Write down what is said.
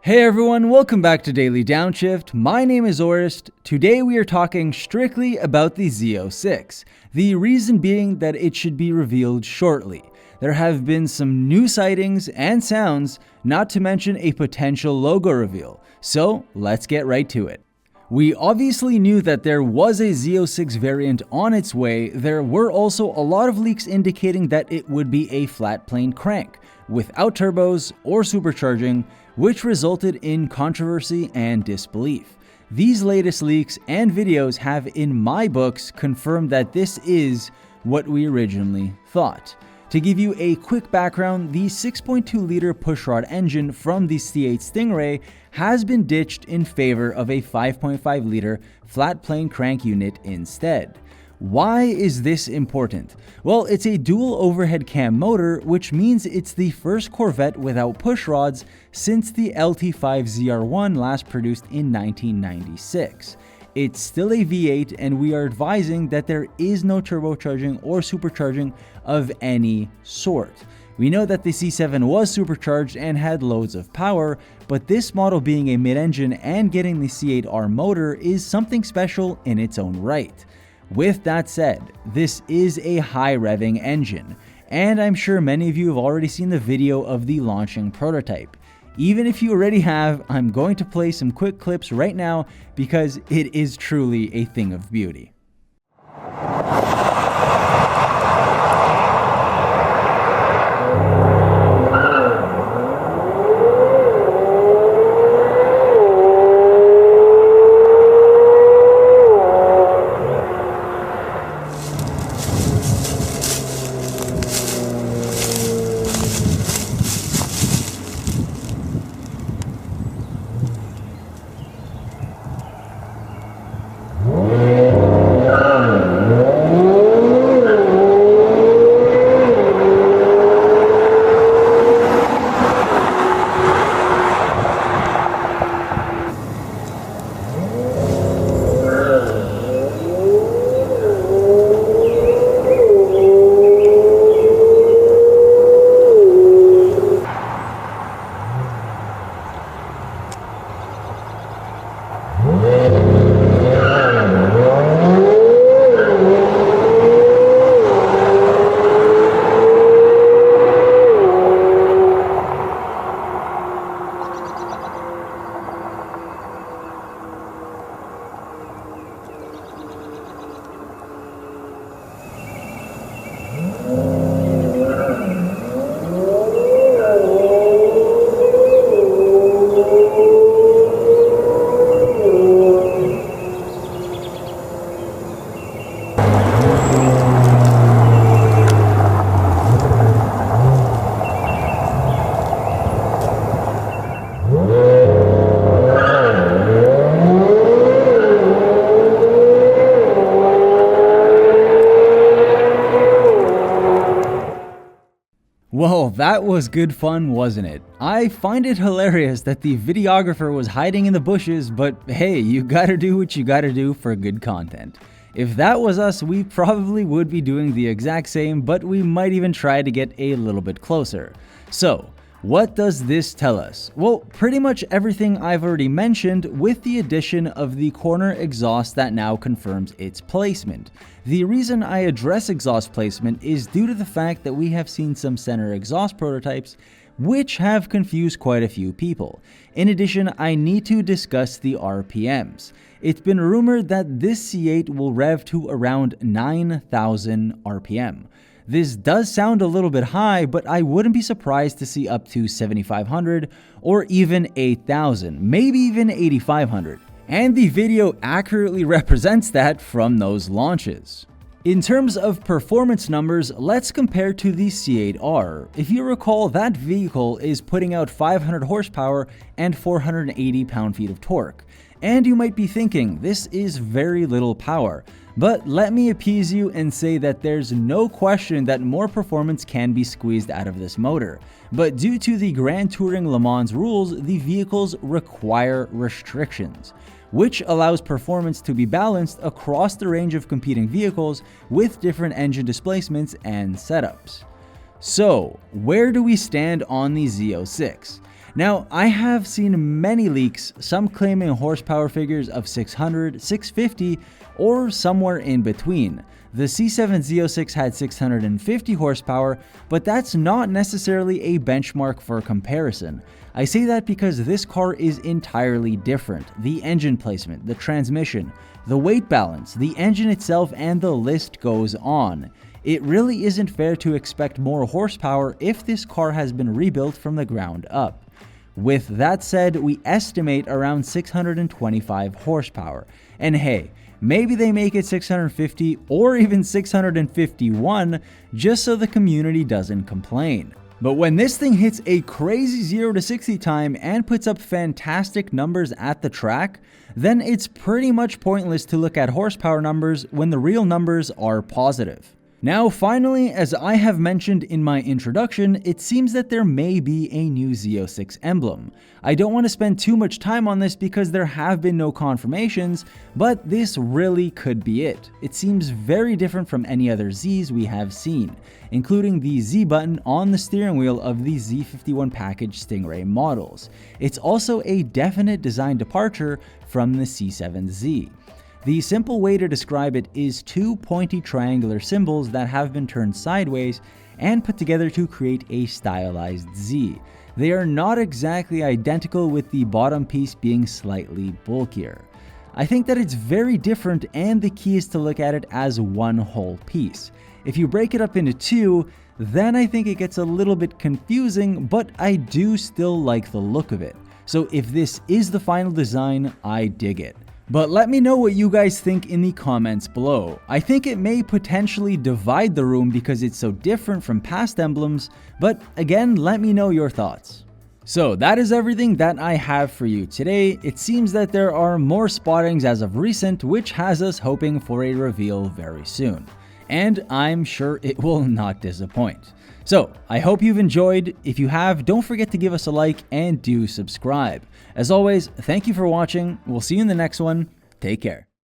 Hey everyone, welcome back to Daily Downshift. My name is Orist. Today we are talking strictly about the Z06, the reason being that it should be revealed shortly. There have been some new sightings and sounds, not to mention a potential logo reveal, so let's get right to it. We obviously knew that there was a Z06 variant on its way. There were also a lot of leaks indicating that it would be a flat plane crank, without turbos or supercharging, which resulted in controversy and disbelief. These latest leaks and videos have, in my books, confirmed that this is what we originally thought. To give you a quick background, the 6.2-liter pushrod engine from the C8 Stingray has been ditched in favor of a 5.5-liter flat plane crank unit instead. Why is this important? Well, it's a dual overhead cam motor, which means it's the first Corvette without pushrods since the LT5ZR1 last produced in 1996. It's still a V8, and we are advising that there is no turbocharging or supercharging of any sort. We know that the C7 was supercharged and had loads of power, but this model being a mid-engine and getting the C8R motor is something special in its own right. With that said, this is a high revving engine, and I'm sure many of you have already seen the video of the launching prototype. Even if you already have, I'm going to play some quick clips right now because it is truly a thing of beauty. Well, that was good fun, wasn't it? I find it hilarious that the videographer was hiding in the bushes, but hey, you gotta do what you gotta do for good content. If that was us, we probably would be doing the exact same, but we might even try to get a little bit closer. So, what does this tell us? Well, pretty much everything I've already mentioned, with the addition of the corner exhaust that now confirms its placement. The reason I address exhaust placement is due to the fact that we have seen some center exhaust prototypes which have confused quite a few people. In addition, I need to discuss the RPMs. It's been rumored that this C8 will rev to around 9,000 RPM. This does sound a little bit high, but I wouldn't be surprised to see up to 7,500 or even 8,000, maybe even 8,500. And the video accurately represents that from those launches. In terms of performance numbers, let's compare to the C8R. If you recall, that vehicle is putting out 500 horsepower and 480 pound-feet of torque. And you might be thinking, this is very little power. But let me appease you and say that there's no question that more performance can be squeezed out of this motor. But due to the Grand Touring Le Mans rules, the vehicles require restrictions, which allows performance to be balanced across the range of competing vehicles with different engine displacements and setups. So, where do we stand on the Z06? Now, I have seen many leaks, some claiming horsepower figures of 600, 650, or somewhere in between. The C7 Z06 had 650 horsepower, but that's not necessarily a benchmark for comparison. I say that because this car is entirely different. The engine placement, the transmission, the weight balance, the engine itself, and the list goes on. It really isn't fair to expect more horsepower if this car has been rebuilt from the ground up. With that said, we estimate around 625 horsepower. And hey, maybe they make it 650 or even 651 just so the community doesn't complain. But when this thing hits a crazy 0 to 60 time and puts up fantastic numbers at the track, then it's pretty much pointless to look at horsepower numbers when the real numbers are positive. Now finally, as I have mentioned in my introduction, it seems that there may be a new Z06 emblem. I don't want to spend too much time on this because there have been no confirmations, but this really could be it. It seems very different from any other Zs we have seen, including the Z button on the steering wheel of the Z51 package Stingray models. It's also a definite design departure from the C7Z. The simple way to describe it is two pointy triangular symbols that have been turned sideways and put together to create a stylized Z. They are not exactly identical, with the bottom piece being slightly bulkier. I think that it's very different, and the key is to look at it as one whole piece. If you break it up into two, then I think it gets a little bit confusing, but I do still like the look of it. So if this is the final design, I dig it. But let me know what you guys think in the comments below. I think it may potentially divide the room because it's so different from past emblems, but again, let me know your thoughts. So that is everything that I have for you today. It seems that there are more spottings as of recent, which has us hoping for a reveal very soon. And I'm sure it will not disappoint. So I hope you've enjoyed. If you have, don't forget to give us a like and do subscribe. As always, thank you for watching. We'll see you in the next one. Take care.